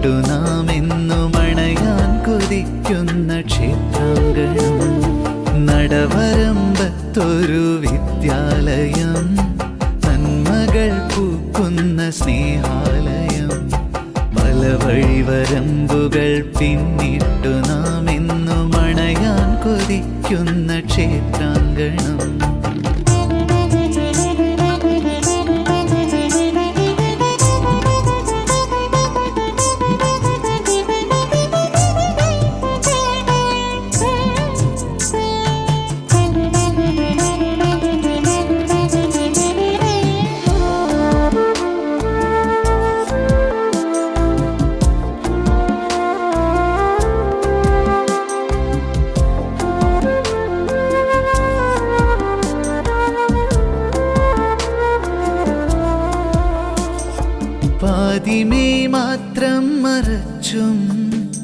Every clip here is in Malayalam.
പിന്നിട്ടു നാം എന്നും അണയാൻ കൊതിക്കുന്ന ക്ഷേത്രാങ്കണം. നടവരമ്പത്തൊരു വിദ്യാലയം, നന്മകൾ പൂക്കുന്ന സ്നേഹാലയം. പല വഴിവരമ്പുകൾ പിന്നിട്ടു നാം എന്നും അണയാൻ കൊതിക്കുന്ന ക്ഷേത്രാങ്കണം. പാതിമേ മാത്രം മറച്ചും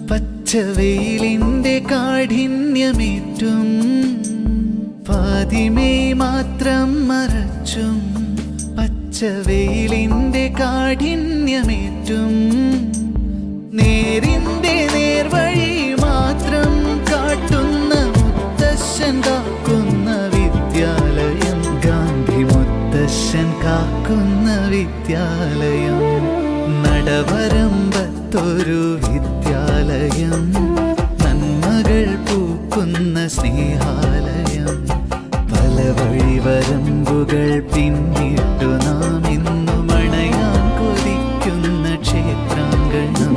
പച്ചവെയിലിൻ്റെ കാഠിന്യമേറ്റും. പാതിമേ മാത്രം മറച്ചും പച്ചവെയിലിൻ്റെ കാഠിന്യമേറ്റും. നേരിൻ്റെ നേർവഴി മാത്രം കാട്ടുന്ന മുത്തശ്ശൻ കാക്കുന്ന വിദ്യാലയം, ഗാന്ധി മുത്തശ്ശൻ കാക്കുന്ന വിദ്യാലയം. നടവരമ്പത്തൊരു വിദ്യാലയം, നന്മകൾ പൂക്കുന്ന സ്നേഹാലയം. പല വഴിവരമ്പുകൾ പിന്നിട്ടു നാം ഇന്നും അണയാൻ കൊതിക്കുന്ന ക്ഷേത്രാങ്കണം.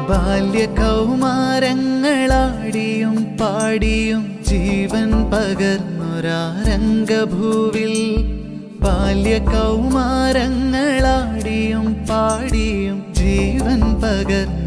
ബാല്യകൗമാരങ്ങളാടിയും പാടിയും ജീവൻ പകർന്നൊരാരംഗഭൂവിൽ. ബാല്യകൗമാരങ്ങളാടിയും പാടിയും ജീവൻ പകർന്നു